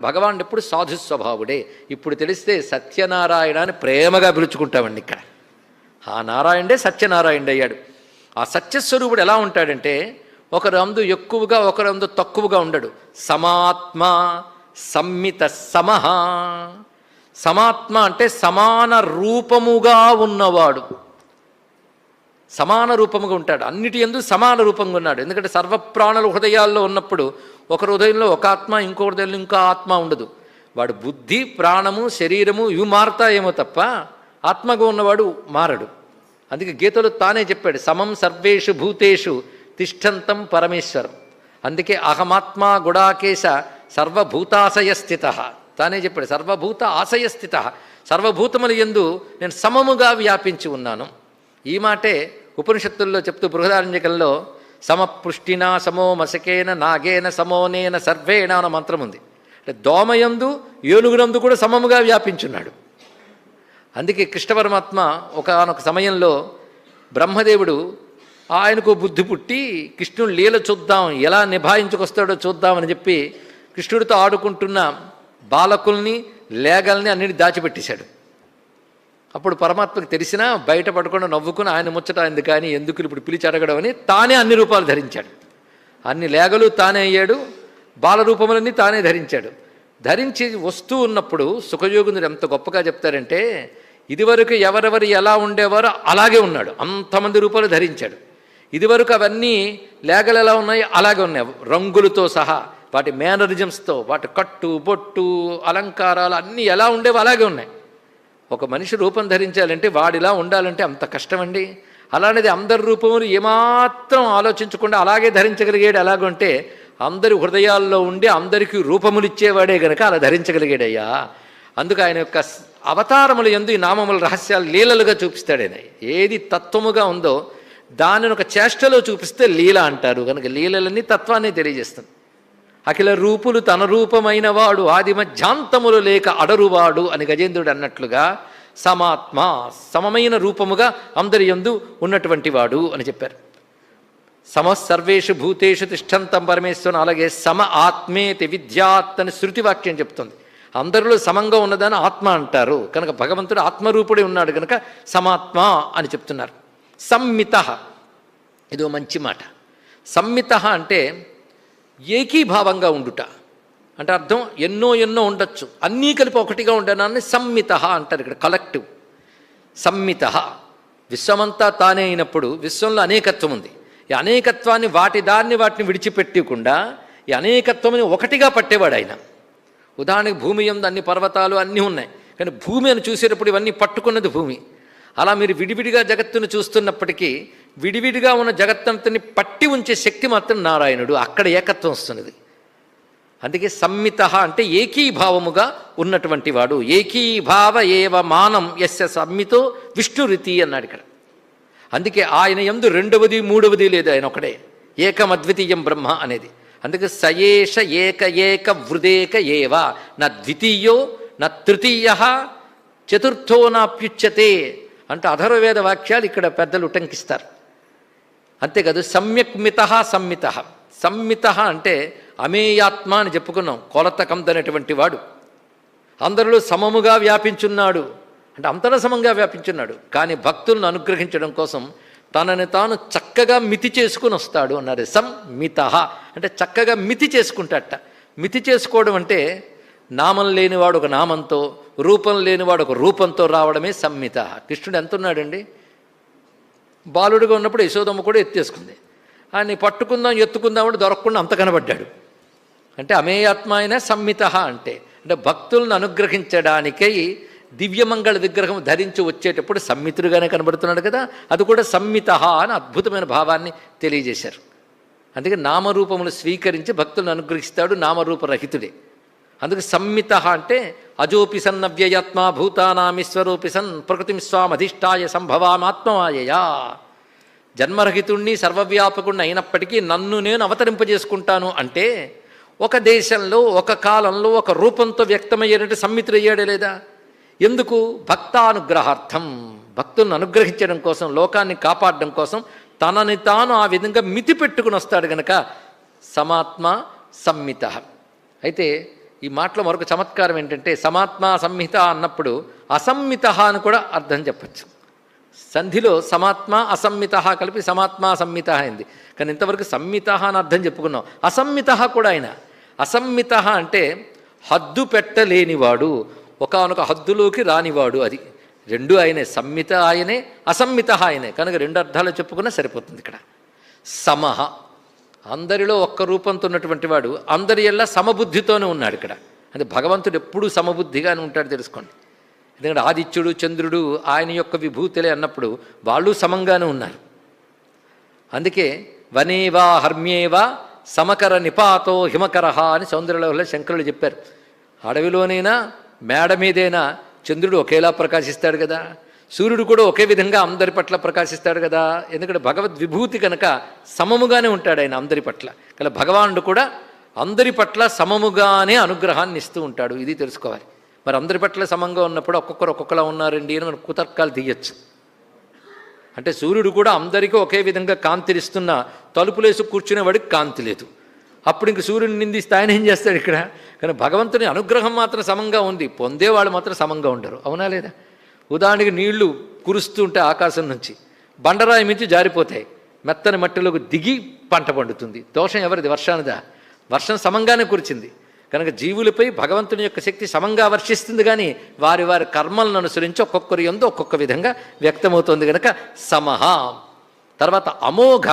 భగవాన్ ఎప్పుడు సాధు స్వభావుడే. ఇప్పుడు తెలిస్తే సత్యనారాయణ అని ప్రేమగా పిలుచుకుంటామండి. ఇక్కడ ఆ నారాయణుడే సత్యనారాయణుడు అయ్యాడు. ఆ సత్యస్వరూపుడు ఎలా ఉంటాడంటే ఒకరందు ఎక్కువగా ఒకరందు తక్కువగా ఉండడు. సమాత్మ సంమిత సమహ. సమాత్మ అంటే సమాన రూపముగా ఉన్నవాడు, సమాన రూపముగా ఉంటాడు. అన్నిటి యందు సమాన రూపంగా ఉన్నాడు. ఎందుకంటే సర్వప్రాణుల హృదయాల్లో ఉన్నప్పుడు ఒక హృదయంలో ఒక ఆత్మ, ఇంకో హృదయంలో ఇంకో ఆత్మ ఉండదు. వాడు బుద్ధి ప్రాణము శరీరము ఇవి మారతాయేమో తప్ప ఆత్మగా ఉన్నవాడు మారడు. అందుకే గీతలో తానే చెప్పాడు, సమం సర్వేషు భూతేషు తిష్టంతం పరమేశ్వరం. అందుకే అహమాత్మ గుడాకేశ సర్వభూతాశయ స్థిత. తానే చెప్పాడు, సర్వభూత ఆశయ స్థిత. సర్వభూతముల యందు నేను సమముగా వ్యాపించి ఉన్నాను. ఈ మాటే ఉపనిషత్తుల్లో చెప్తూ బృహదారణ్యకంలో సమపృష్టినా సమో మసకేన నాగేన సమోనేన సర్వేణ అన్న మంత్రం ఉంది. అంటే దోమయందు ఏనుగునందు కూడా సమముగా వ్యాపించున్నాడు. అందుకే కృష్ణ పరమాత్మ ఒకనొక సమయంలో బ్రహ్మదేవుడు ఆయనకు బుద్ధి పుట్టి కృష్ణుడు లీల చూద్దాం, ఎలా నిభాయించుకొస్తాడో చూద్దామని చెప్పి కృష్ణుడితో ఆడుకుంటున్న బాలకుల్ని లేగల్ని అన్నిటి దాచిపెట్టేశాడు. అప్పుడు పరమాత్మకు తెలిసినా బయట పడకుండా నవ్వుకుని ఆయన ముచ్చట అయింది, కానీ ఎందుకు ఇప్పుడు పిలిచి అడగడం అని తానే అన్ని రూపాలు ధరించాడు. అన్ని లేగలు తానే అయ్యాడు, బాలరూపములన్నీ తానే ధరించాడు. ధరించి వస్తూ ఉన్నప్పుడు సుఖయోగునుడు ఎంత గొప్పగా చెప్తారంటే, ఇదివరకు ఎవరెవరు ఎలా ఉండేవారో అలాగే ఉన్నాడు, అంతమంది రూపాలు ధరించాడు. ఇదివరకు అవన్నీ లేగలు ఎలా ఉన్నాయి అలాగే ఉన్నాయి, రంగులతో సహా వాటి మేనరిజమ్స్తో, వాటి కట్టు బొట్టు అలంకారాలు అన్నీ ఎలా ఉండేవో అలాగే ఉన్నాయి. ఒక మనిషి రూపం ధరించాలంటే వాడిలా ఉండాలంటే అంత కష్టమండి. అలానేది అందరి రూపములు ఏమాత్రం ఆలోచించకుండా అలాగే ధరించగలిగాడు. ఎలాగంటే అందరి హృదయాల్లో ఉండి అందరికీ రూపములు ఇచ్చేవాడే గనక అలా ధరించగలిగాడయ్యా. అందుకు ఆయన యొక్క అవతారముల యందు ఈ నామముల రహస్యాలు లీలలుగా చూపిస్తాడైనా. ఏది తత్వముగా ఉందో దానిని ఒక చేష్టలో చూపిస్తే లీల అంటారు. కనుక లీలలన్నీ తత్వాన్ని తెలియజేస్తుంది. అఖిల రూపులు తన రూపమైన వాడు ఆది మధ్యాంతములు లేక అడరువాడు అని గజేంద్రుడు అన్నట్లుగా సమాత్మ సమమైన రూపముగా అందరి యందు ఉన్నటువంటి వాడు అని చెప్పారు. సమసర్వేషు భూతేషు తిష్టంతం పరమేశ్వరం. అలాగే సమ ఆత్మేతి విద్యాత్ అని శృతివాక్యం చెప్తుంది. అందరిలో సమంగా ఉన్నదాన్ని ఆత్మ అంటారు. కనుక భగవంతుడు ఆత్మరూపుడే ఉన్నాడు కనుక సమాత్మ అని చెప్తున్నారు. సంమిత, ఇదో మంచి మాట. సంమిత అంటే ఏకీభావంగా ఉండుట అంటే అర్థం ఎన్నో ఎన్నో ఉండొచ్చు, అన్నీ కలిపి ఒకటిగా ఉండడాన్ని సంమిత అంటారు. ఇక్కడ కలెక్టివ్ సంమిత. విశ్వమంతా తానే అయినప్పుడు విశ్వంలో అనేకత్వం ఉంది. ఈ అనేకత్వాన్ని వాటిని విడిచిపెట్టకుండా ఈ అనేకత్వాన్ని ఒకటిగా పట్టేవాడు ఆయన. ఉదాహరణకి భూమి యందు అన్ని పర్వతాలు అన్నీ ఉన్నాయి, కానీ భూమి అని చూసేటప్పుడు ఇవన్నీ పట్టుకున్నది భూమి. అలా మీరు విడివిడిగా జగత్తును చూస్తున్నప్పటికీ విడివిడిగా ఉన్న జగత్తంతని పట్టి ఉంచే శక్తి మాత్రం నారాయణుడు. అక్కడ ఏకత్వం వస్తున్నది. అందుకే సంమిత అంటే ఏకీభావముగా ఉన్నటువంటి వాడు. ఏకీభావ ఏవ మానం యస్య సంమితో విష్ణురితి అన్నాడు ఇక్కడ. అందుకే ఆయన యందు రెండవది మూడవది లేదు, ఆయన ఒకడే ఏకమద్వితీయం బ్రహ్మ అనేది. అందుకే సయేష ఏక ఏక వృదేక ఏవ నా ద్వితీయో నా తృతీయ చతుర్థో నాప్యుచ్యతే అంటే అధర్వవేద వాక్యాలు ఇక్కడ పెద్దలు ఉటంకిస్తారు. అంతేకాదు సమ్యక్ మిత సంమిత. సంమిత అంటే అమేయాత్మ అని చెప్పుకున్నాం, కొలత కందనటువంటి వాడు. అందరిలో సమముగా వ్యాపించున్నాడు అంటే అంతటా సమంగా వ్యాపించున్నాడు. కానీ భక్తులను అనుగ్రహించడం కోసం తనని తాను చక్కగా మితి చేసుకుని వస్తాడు అన్నారు. సంమిత అంటే చక్కగా మితి చేసుకుంటాడట. మితి చేసుకోవడం అంటే నామం లేనివాడు ఒక నామంతో, రూపం లేనివాడు ఒక రూపంతో రావడమే సంమిత. కృష్ణుడు ఎంత ఉన్నాడండి. బాలుడిగా ఉన్నప్పుడు యశోదమ్మ కూడా ఎత్తేసుకుంది. ఆయన్ని పట్టుకుందాం ఎత్తుకుందాం అంటే దొరకకుండా అంత కనబడ్డాడు. అంటే అమేయాత్మ అయినా సంమిత అంటే భక్తులను అనుగ్రహించడానికై దివ్యమంగళ విగ్రహం ధరించి వచ్చేటప్పుడు సంమితుడుగానే కనబడుతున్నాడు కదా. అది కూడా సంమిత అని అద్భుతమైన భావాన్ని తెలియజేశారు. అందుకే నామరూపములు స్వీకరించి భక్తులను అనుగ్రహిస్తాడు, నామరూపరహితుడే. అందుకే సంమిత అంటే అజోపి సన్ అవ్యయాత్మ భూతానామీశ్వరోపి సన్ ప్రకృతిం స్వామధిష్టాయ సంభవామాత్మమాయయా. జన్మరహితుణ్ణి సర్వవ్యాపకుణ్ణి అయినప్పటికీ నన్ను నేను అవతరింపజేసుకుంటాను అంటే ఒక దేశంలో ఒక కాలంలో ఒక రూపంతో వ్యక్తమయ్యేటట్టు సంమితుడయ్యాడే లేదా. ఎందుకు? భక్తానుగ్రహార్థం, భక్తులను అనుగ్రహించడం కోసం, లోకాన్ని కాపాడడం కోసం తనని తాను ఆ విధంగా మితి పెట్టుకుని వస్తాడు గనక సమాత్మ సంమిత. అయితే ఈ మాటలో మరొక చమత్కారం ఏంటంటే సమాత్మ సంహిత అన్నప్పుడు అసమ్మిత అని కూడా అర్థం చెప్పచ్చు. సంధిలో సమాత్మ అసమ్మిత కలిపి సమాత్మ సంహిత అయింది. కానీ ఇంతవరకు సంహిత అని అర్థం చెప్పుకున్నాం. అసమ్మిత కూడా ఆయన. అసమ్మిత అంటే హద్దు పెట్టలేనివాడు, ఒకానొక హద్దులోకి రానివాడు. అది రెండు ఆయనే. సంహిత ఆయనే, అసమ్మిత ఆయనే. కనుక రెండు అర్థాలు చెప్పుకున్నా సరిపోతుంది. ఇక్కడ సమహ, అందరిలో ఒక్క రూపంతో ఉన్నటువంటి వాడు అందరి ఎల్లా సమబుద్ధితోనే ఉన్నాడు. ఇక్కడ అంటే భగవంతుడు ఎప్పుడూ సమబుద్ధిగానే ఉంటాడు తెలుసుకోండి. ఎందుకంటే ఆదిత్యుడు చంద్రుడు ఆయన యొక్క విభూతులే అన్నప్పుడు వాళ్ళు సమంగానే ఉన్నారు. అందుకే వనేవా హర్మ్యేవా సమకర నిపాతో హిమకరహ అని సౌందర్యలహరిలో శంకరులు చెప్పారు. అడవిలోనైనా మేడ మీదైనా చంద్రుడు ఒకేలా ప్రకాశిస్తాడు కదా, సూర్యుడు కూడా ఒకే విధంగా అందరి పట్ల ప్రకాశిస్తాడు కదా. ఎందుకంటే భగవద్విభూతి కనుక సమముగానే ఉంటాడు ఆయన అందరి పట్ల. కానీ భగవానుడు కూడా అందరి పట్ల సమముగానే అనుగ్రహాన్ని ఇస్తూ ఉంటాడు. ఇది తెలుసుకోవాలి. మరి అందరి పట్ల సమంగా ఉన్నప్పుడు ఒక్కొక్కరు ఒక్కొక్కలా ఉన్నారండి అని మనం కుతర్కాలు తీయచ్చు. అంటే సూర్యుడు కూడా అందరికీ ఒకే విధంగా కాంతినిస్తున్న తలుపులేసి కూర్చునేవాడికి కాంతి లేదు. అప్పుడు ఇంక సూర్యుని నిందిస్తే ఆయన ఏం చేస్తాడు ఇక్కడ? కానీ భగవంతుని అనుగ్రహం మాత్రం సమంగా ఉంది, పొందేవాళ్ళు మాత్రం సమంగా ఉండరు. అవునా లేదా? ఉదాహరణకి నీళ్లు కురుస్తూ ఉంటే ఆకాశం నుంచి బండరాయి మించి జారిపోతాయి, మెత్తని మట్టిలోకి దిగి పంట పండుతుంది. దోషం ఎవరిది? వర్షానిదా? వర్షం సమంగానే కురిచింది కనుక జీవులపై భగవంతుని యొక్క శక్తి సమంగా వర్షిస్తుంది. కానీ వారి వారి కర్మలను అనుసరించి ఒక్కొక్కరి యందు ఒక్కొక్క విధంగా వ్యక్తమవుతుంది కనుక సమహ. తర్వాత అమోఘ,